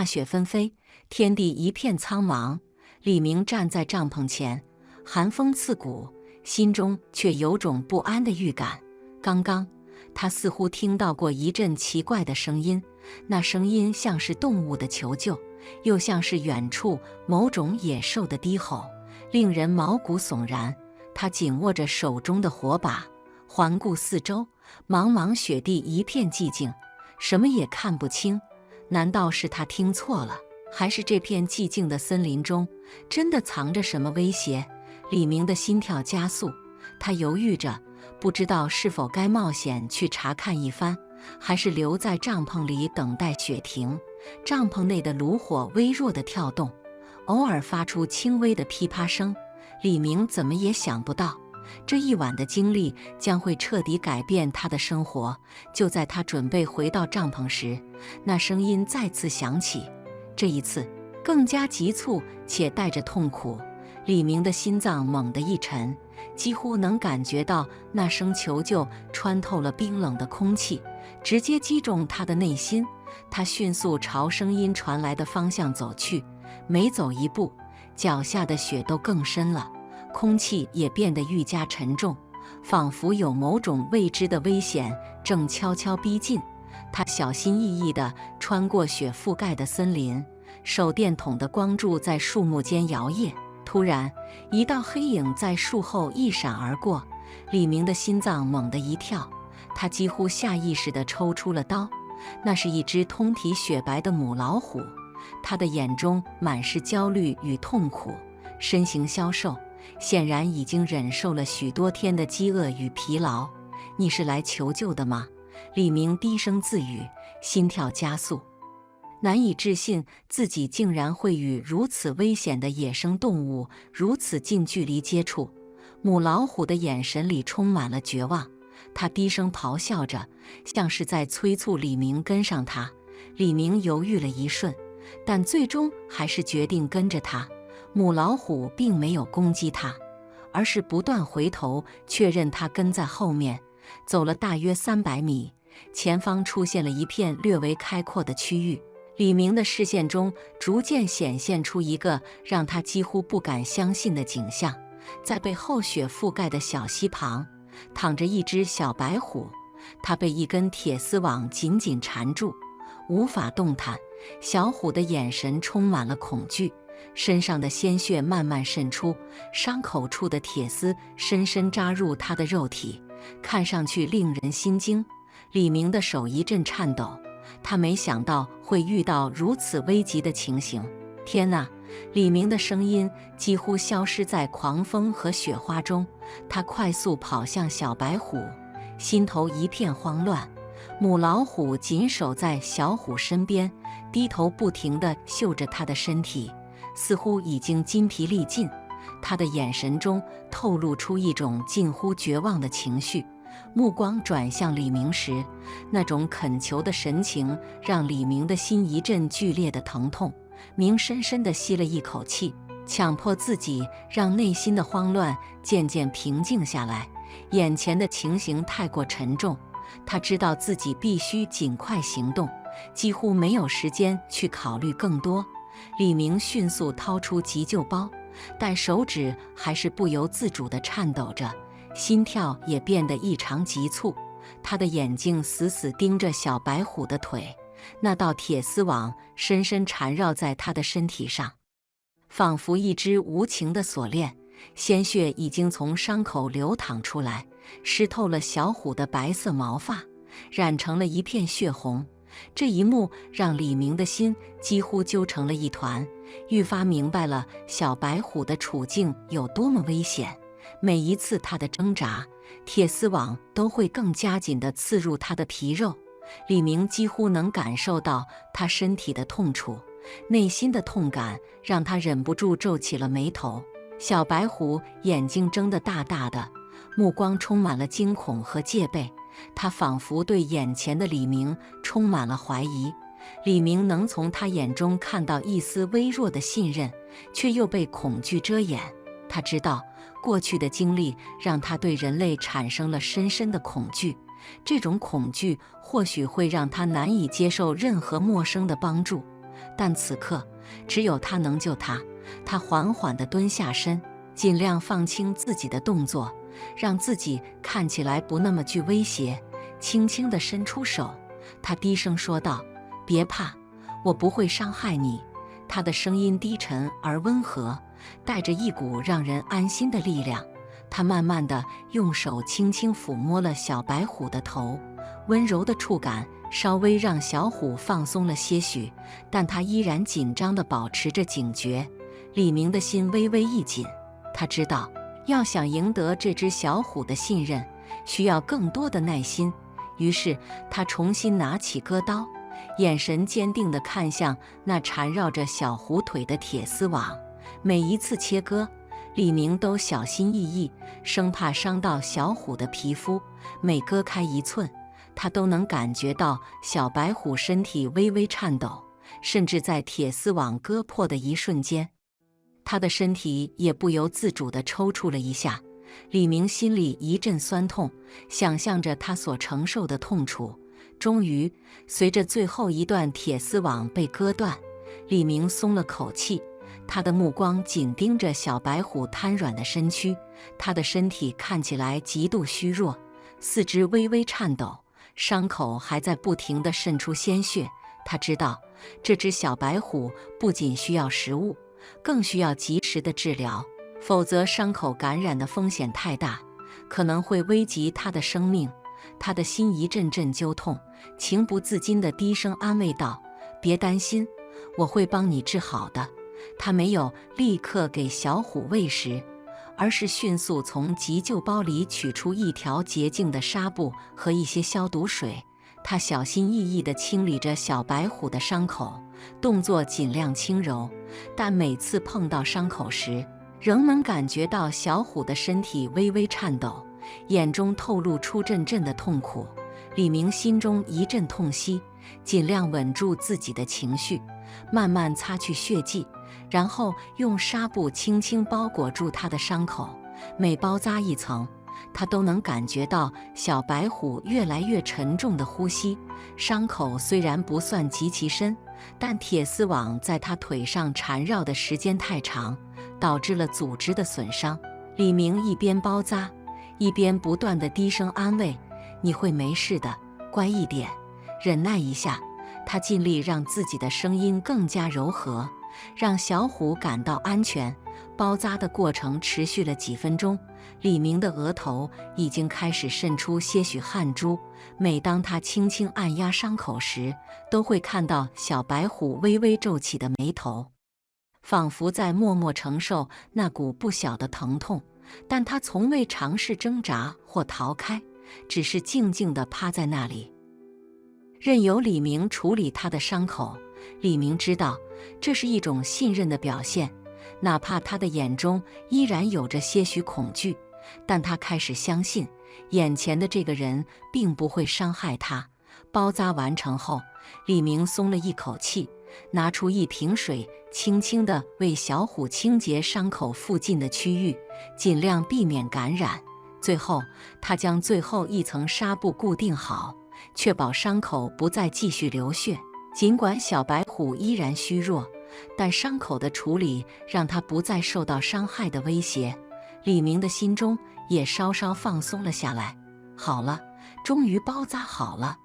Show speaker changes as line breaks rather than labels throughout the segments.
雪纷飞，天地一片苍茫。李明站在帐篷前，寒风刺骨，心中却有种不安的预感。刚刚，他似乎听到过一阵奇怪的声音，那声音像是动物的求救，又像是远处某种野兽的低吼，令人毛骨悚然。他紧握着手中的火把，环顾四周，茫茫雪地一片寂静，什么也看不清。难道是他听错了？还是这片寂静的森林中真的藏着什么威胁？李明的心跳加速，他犹豫着，不知道是否该冒险去查看一番，还是留在帐篷里等待雪停。帐篷内的炉火微弱的跳动，偶尔发出轻微的噼啪声。李明怎么也想不到，这一晚的经历将会彻底改变他的生活。就在他准备回到帐篷时，那声音再次响起，这一次更加急促且带着痛苦。李明的心脏猛地一沉，几乎能感觉到那声求救穿透了冰冷的空气，直接击中他的内心。他迅速朝声音传来的方向走去，每走一步，脚下的雪都更深了，空气也变得愈加沉重，仿佛有某种未知的危险正悄悄逼近。他小心翼翼地穿过雪覆盖的森林，手电筒的光柱在树木间摇曳。突然，一道黑影在树后一闪而过，李明的心脏猛地一跳，他几乎下意识地抽出了刀。那是一只通体雪白的母老虎，他的眼中满是焦虑与痛苦，身形消瘦，显然已经忍受了许多天的饥饿与疲劳。你是来求救的吗？李明低声自语，心跳加速，难以置信自己竟然会与如此危险的野生动物如此近距离接触。母老虎的眼神里充满了绝望，它低声咆哮着，像是在催促李明跟上它。李明犹豫了一瞬，但最终还是决定跟着它。母老虎并没有攻击它，而是不断回头确认它跟在后面。走了大约300米，前方出现了一片略为开阔的区域。李明的视线中逐渐显现出一个让他几乎不敢相信的景象，在被厚雪覆盖的小溪旁，躺着一只小白虎，它被一根铁丝网紧紧缠住，无法动弹。小虎的眼神充满了恐惧，身上的鲜血慢慢渗出，伤口处的铁丝深深扎入它的肉体，看上去令人心惊。李明的手一阵颤抖，他没想到会遇到如此危急的情形。天哪！李明的声音几乎消失在狂风和雪花中，他快速跑向小白虎，心头一片慌乱。母老虎紧守在小虎身边，低头不停地嗅着它的身体，似乎已经筋疲力尽。他的眼神中透露出一种近乎绝望的情绪，目光转向李明时，那种恳求的神情让李明的心一阵剧烈的疼痛。明深深地吸了一口气，强迫自己让内心的慌乱渐渐平静下来。眼前的情形太过沉重，他知道自己必须尽快行动，几乎没有时间去考虑更多。李明迅速掏出急救包，但手指还是不由自主地颤抖着，心跳也变得异常急促。他的眼睛死死盯着小白虎的腿，那道铁丝网深深缠绕在他的身体上，仿佛一只无情的锁链。鲜血已经从伤口流淌出来，湿透了小虎的白色毛发，染成了一片血红。这一幕让李明的心几乎揪成了一团，愈发明白了小白虎的处境有多么危险。每一次他的挣扎，铁丝网都会更加紧地刺入他的皮肉。李明几乎能感受到他身体的痛楚，内心的痛感让他忍不住皱起了眉头。小白虎眼睛睁得大大的，目光充满了惊恐和戒备，他仿佛对眼前的李明充满了怀疑。李明能从他眼中看到一丝微弱的信任，却又被恐惧遮掩。他知道过去的经历让他对人类产生了深深的恐惧，这种恐惧或许会让他难以接受任何陌生的帮助。但此刻只有他能救他。他缓缓地蹲下身，尽量放轻自己的动作，让自己看起来不那么具威胁，轻轻地伸出手。他低声说道：“别怕，我不会伤害你。”他的声音低沉而温和，带着一股让人安心的力量。他慢慢地用手轻轻抚摸了小白虎的头，温柔的触感稍微让小虎放松了些许，但他依然紧张地保持着警觉。李明的心微微一紧，他知道要想赢得这只小虎的信任，需要更多的耐心。于是他重新拿起割刀，眼神坚定地看向那缠绕着小虎腿的铁丝网。每一次切割，李明都小心翼翼，生怕伤到小虎的皮肤。每割开一寸，他都能感觉到小白虎身体微微颤抖，甚至在铁丝网割破的一瞬间，他的身体也不由自主地抽搐了一下。李明心里一阵酸痛，想象着他所承受的痛楚。终于，随着最后一段铁丝网被割断，李明松了口气。他的目光紧盯着小白虎瘫软的身躯，他的身体看起来极度虚弱，四肢微微颤抖，伤口还在不停地渗出鲜血。他知道，这只小白虎不仅需要食物，更需要及时的治疗，否则伤口感染的风险太大，可能会危及他的生命。他的心一阵阵揪痛，情不自禁地低声安慰道：“别担心，我会帮你治好的。”他没有立刻给小虎喂食，而是迅速从急救包里取出一条洁净的纱布和一些消毒水。他小心翼翼地清理着小白虎的伤口，动作尽量轻柔，但每次碰到伤口时，仍能感觉到小虎的身体微微颤抖，眼中透露出阵阵的痛苦。李明心中一阵痛惜，尽量稳住自己的情绪，慢慢擦去血迹，然后用纱布轻轻包裹住他的伤口。每包扎一层，他都能感觉到小白虎越来越沉重的呼吸。伤口虽然不算极其深，但铁丝网在他腿上缠绕的时间太长，导致了组织的损伤。李明一边包扎，一边不断地低声安慰：“你会没事的，乖一点，忍耐一下。”他尽力让自己的声音更加柔和，让小虎感到安全。包扎的过程持续了几分钟，李明的额头已经开始渗出些许汗珠。每当他轻轻按压伤口时，都会看到小白虎微微皱起的眉头，仿佛在默默承受那股不小的疼痛。但他从未尝试挣扎或逃开，只是静静地趴在那里，任由李明处理他的伤口。李明知道这是一种信任的表现，哪怕他的眼中依然有着些许恐惧，但他开始相信眼前的这个人并不会伤害他。包扎完成后，李明松了一口气，拿出一瓶水，轻轻地为小虎清洁伤口附近的区域，尽量避免感染。最后，他将最后一层纱布固定好，确保伤口不再继续流血。尽管小白虎依然虚弱，但伤口的处理让他不再受到伤害的威胁。李明的心中也稍稍放松了下来。好了，终于包扎好了，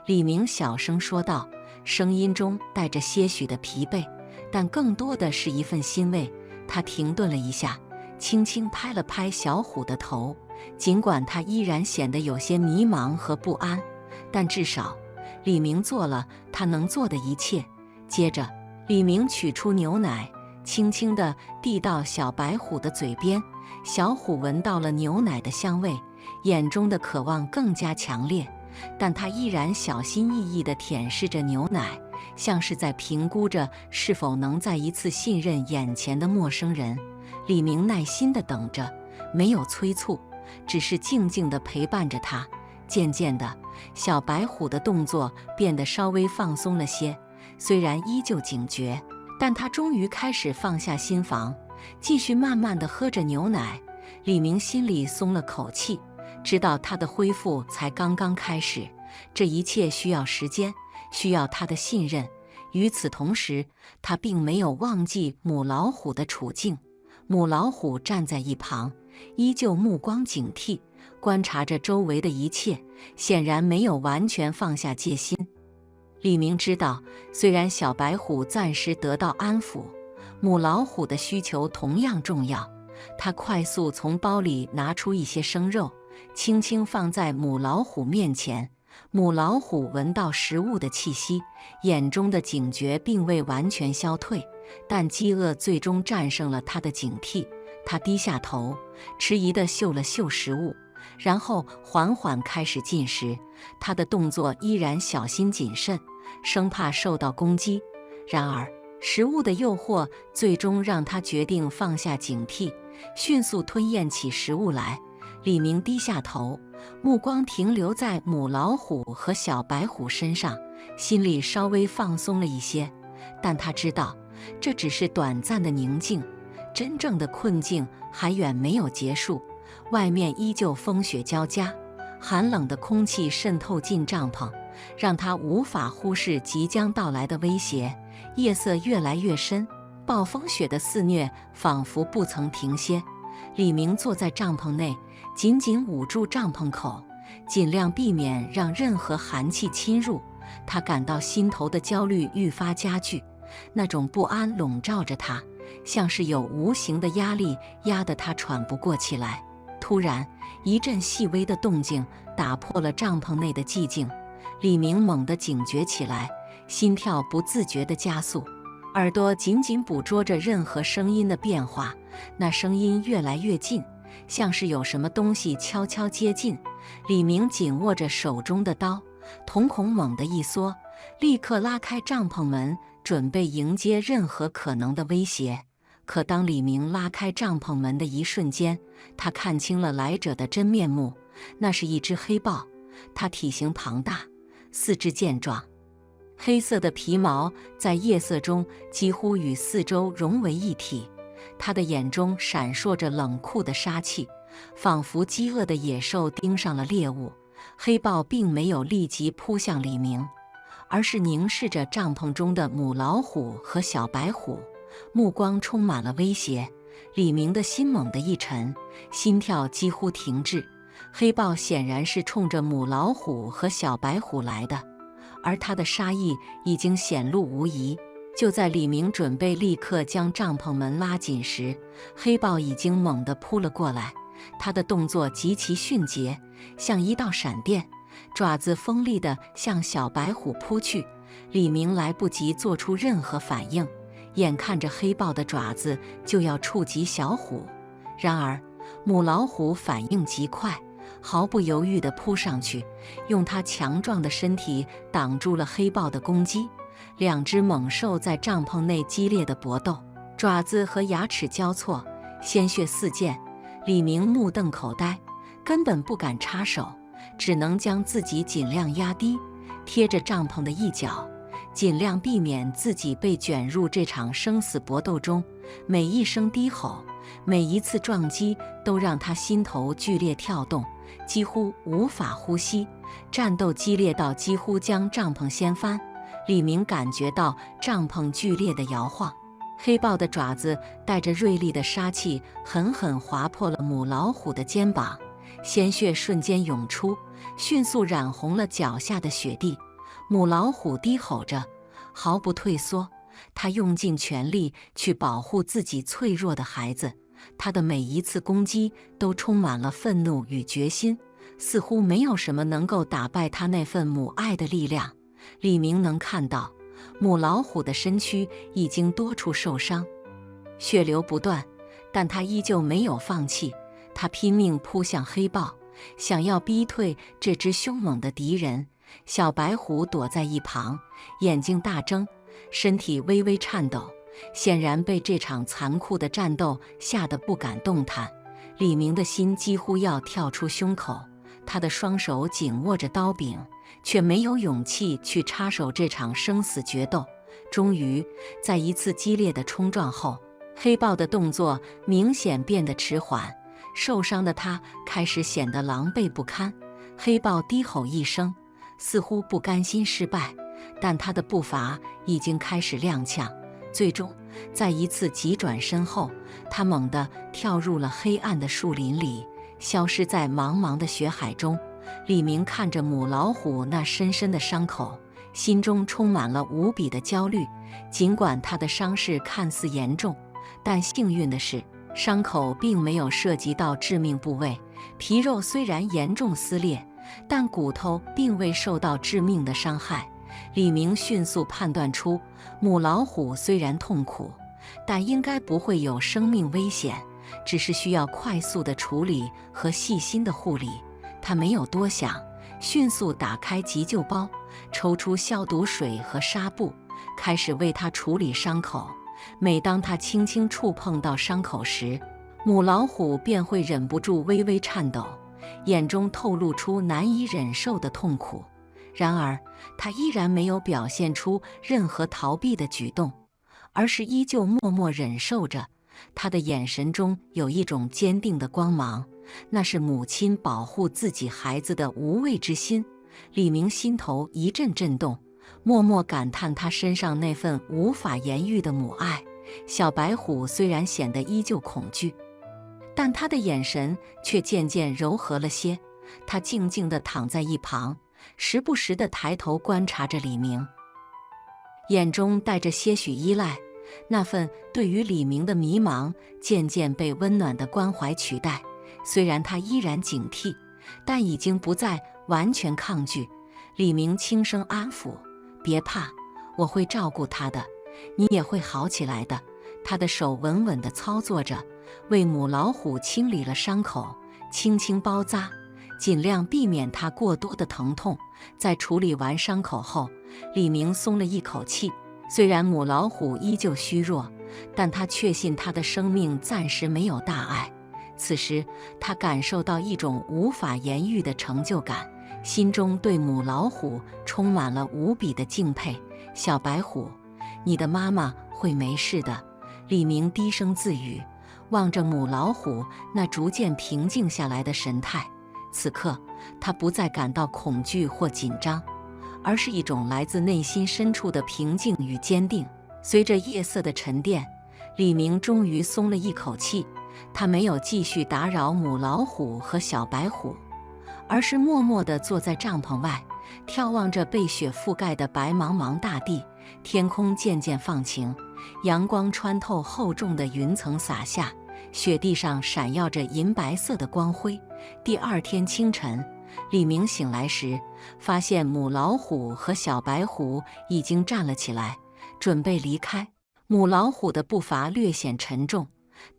李明小声说道，声音中带着些许的疲惫，但更多的是一份欣慰。他停顿了一下，轻轻拍了拍小虎的头，尽管他依然显得有些迷茫和不安，但至少李明做了他能做的一切。接着，李明取出牛奶，轻轻地递到小白虎的嘴边。小虎闻到了牛奶的香味，眼中的渴望更加强烈，但他依然小心翼翼地舔舐着牛奶，像是在评估着是否能再一次信任眼前的陌生人。李明耐心地等着，没有催促，只是静静地陪伴着他。渐渐的，小白虎的动作变得稍微放松了些，虽然依旧警觉，但他终于开始放下心防，继续慢慢地喝着牛奶。李明心里松了口气，知道他的恢复才刚刚开始，这一切需要时间，需要他的信任。与此同时，他并没有忘记母老虎的处境。母老虎站在一旁，依旧目光警惕，观察着周围的一切，显然没有完全放下戒心。李明知道，虽然小白虎暂时得到安抚，母老虎的需求同样重要。他快速从包里拿出一些生肉，轻轻放在母老虎面前。母老虎闻到食物的气息，眼中的警觉并未完全消退，但饥饿最终战胜了他的警惕。他低下头，迟疑地嗅了嗅食物，然后缓缓开始进食。他的动作依然小心谨慎，生怕受到攻击。然而，食物的诱惑最终让他决定放下警惕，迅速吞咽起食物来。李明低下头，目光停留在母老虎和小白虎身上，心里稍微放松了一些。但他知道，这只是短暂的宁静，真正的困境还远没有结束。外面依旧风雪交加，寒冷的空气渗透进帐篷，让他无法忽视即将到来的威胁。夜色越来越深，暴风雪的肆虐仿佛不曾停歇。李明坐在帐篷内，紧紧捂住帐篷口，尽量避免让任何寒气侵入。他感到心头的焦虑愈发加剧，那种不安笼罩着他，像是有无形的压力压得他喘不过气来。突然，一阵细微的动静打破了帐篷内的寂静。李明猛地警觉起来，心跳不自觉地加速，耳朵紧紧捕捉着任何声音的变化。那声音越来越近，像是有什么东西悄悄接近。李明紧握着手中的刀，瞳孔猛地一缩，立刻拉开帐篷门，准备迎接任何可能的威胁。可当李明拉开帐篷门的一瞬间，他看清了来者的真面目，那是一只黑豹。它体型庞大，四肢健壮，黑色的皮毛在夜色中几乎与四周融为一体。他的眼中闪烁着冷酷的杀气，仿佛饥饿的野兽盯上了猎物。黑豹并没有立即扑向李明，而是凝视着帐篷中的母老虎和小白虎，目光充满了威胁。李明的心猛地一沉，心跳几乎停滞。黑豹显然是冲着母老虎和小白虎来的，而他的杀意已经显露无遗。就在李明准备立刻将帐篷门拉紧时，黑豹已经猛地扑了过来。他的动作极其迅捷，像一道闪电，爪子锋利地向小白虎扑去。李明来不及做出任何反应，眼看着黑豹的爪子就要触及小虎。然而，母老虎反应极快，毫不犹豫地扑上去，用它强壮的身体挡住了黑豹的攻击。两只猛兽在帐篷内激烈的搏斗，爪子和牙齿交错，鲜血四溅。李明目瞪口呆，根本不敢插手，只能将自己尽量压低，贴着帐篷的一角，尽量避免自己被卷入这场生死搏斗中。每一声低吼，每一次撞击，都让他心头剧烈跳动，几乎无法呼吸。战斗激烈到几乎将帐篷掀翻。李明感觉到帐篷剧烈的摇晃，黑豹的爪子带着锐利的杀气，狠狠划破了母老虎的肩膀，鲜血瞬间涌出，迅速染红了脚下的雪地。母老虎低吼着，毫不退缩，它用尽全力去保护自己脆弱的孩子。它的每一次攻击都充满了愤怒与决心，似乎没有什么能够打败它那份母爱的力量。李明能看到，母老虎的身躯已经多处受伤，血流不断，但它依旧没有放弃。它拼命扑向黑豹，想要逼退这只凶猛的敌人。小白虎躲在一旁，眼睛大睁，身体微微颤抖，显然被这场残酷的战斗吓得不敢动弹。李明的心几乎要跳出胸口，他的双手紧握着刀柄，却没有勇气去插手这场生死决斗。终于，在一次激烈的冲撞后，黑豹的动作明显变得迟缓，受伤的他开始显得狼狈不堪。黑豹低吼一声，似乎不甘心失败，但他的步伐已经开始踉跄。最终，在一次急转身后，他猛地跳入了黑暗的树林里，消失在茫茫的雪海中。李明看着母老虎那深深的伤口，心中充满了无比的焦虑。尽管他的伤势看似严重，但幸运的是，伤口并没有涉及到致命部位。皮肉虽然严重撕裂，但骨头并未受到致命的伤害。李明迅速判断出，母老虎虽然痛苦，但应该不会有生命危险，只是需要快速的处理和细心的护理。他没有多想，迅速打开急救包，抽出消毒水和纱布，开始为它处理伤口。每当他轻轻触碰到伤口时，母老虎便会忍不住微微颤抖，眼中透露出难以忍受的痛苦。然而，他依然没有表现出任何逃避的举动，而是依旧默默忍受着。他的眼神中有一种坚定的光芒，那是母亲保护自己孩子的无畏之心。李明心头一阵震动，默默感叹他身上那份无法言喻的母爱。小白虎虽然显得依旧恐惧，但他的眼神却渐渐柔和了些。他静静地躺在一旁，时不时地抬头观察着李明，眼中带着些许依赖。那份对于李明的迷茫渐渐被温暖的关怀取代。虽然他依然警惕，但已经不再完全抗拒。李明轻声安抚：“别怕，我会照顾他的，你也会好起来的。”他的手稳稳地操作着，为母老虎清理了伤口，轻轻包扎，尽量避免它过多的疼痛。在处理完伤口后，李明松了一口气。虽然母老虎依旧虚弱，但他确信它的生命暂时没有大碍。此时，他感受到一种无法言喻的成就感，心中对母老虎充满了无比的敬佩。“小白虎，你的妈妈会没事的。”李明低声自语，望着母老虎那逐渐平静下来的神态。此刻，他不再感到恐惧或紧张，而是一种来自内心深处的平静与坚定。随着夜色的沉淀，李明终于松了一口气。他没有继续打扰母老虎和小白虎，而是默默地坐在帐篷外，眺望着被雪覆盖的白茫茫大地。天空渐渐放晴，阳光穿透厚重的云层洒下，雪地上闪耀着银白色的光辉。第二天清晨，李明醒来时，发现母老虎和小白虎已经站了起来，准备离开。母老虎的步伐略显沉重，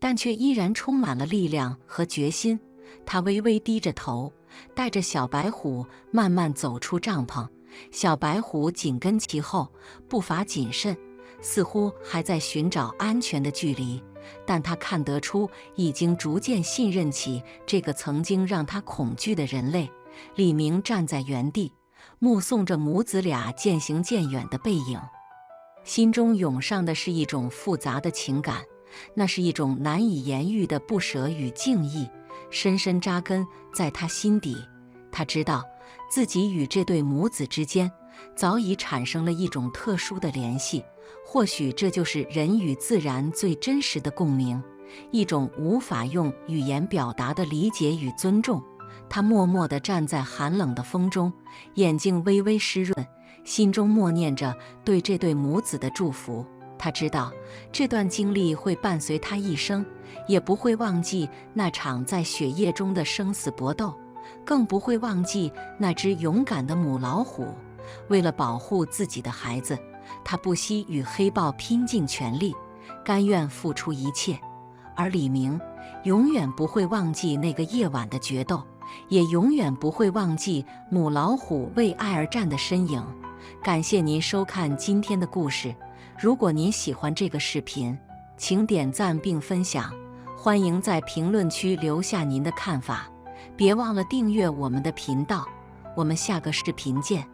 但却依然充满了力量和决心。他微微低着头，带着小白虎慢慢走出帐篷。小白虎紧跟其后，步伐谨慎，似乎还在寻找安全的距离。但他看得出，已经逐渐信任起这个曾经让他恐惧的人类。李明站在原地，目送着母子俩渐行渐远的背影，心中涌上的是一种复杂的情感，那是一种难以言喻的不舍与敬意，深深扎根在他心底。他知道自己与这对母子之间早已产生了一种特殊的联系，或许这就是人与自然最真实的共鸣，一种无法用语言表达的理解与尊重。他默默地站在寒冷的风中，眼睛微微湿润，心中默念着对这对母子的祝福。他知道这段经历会伴随他一生，也不会忘记那场在雪夜中的生死搏斗，更不会忘记那只勇敢的母老虎。为了保护自己的孩子，他不惜与黑豹拼尽全力，甘愿付出一切。而李明永远不会忘记那个夜晚的决斗，也永远不会忘记母老虎为爱而战的身影。感谢您收看今天的故事，如果您喜欢这个视频，请点赞并分享，欢迎在评论区留下您的看法，别忘了订阅我们的频道，我们下个视频见。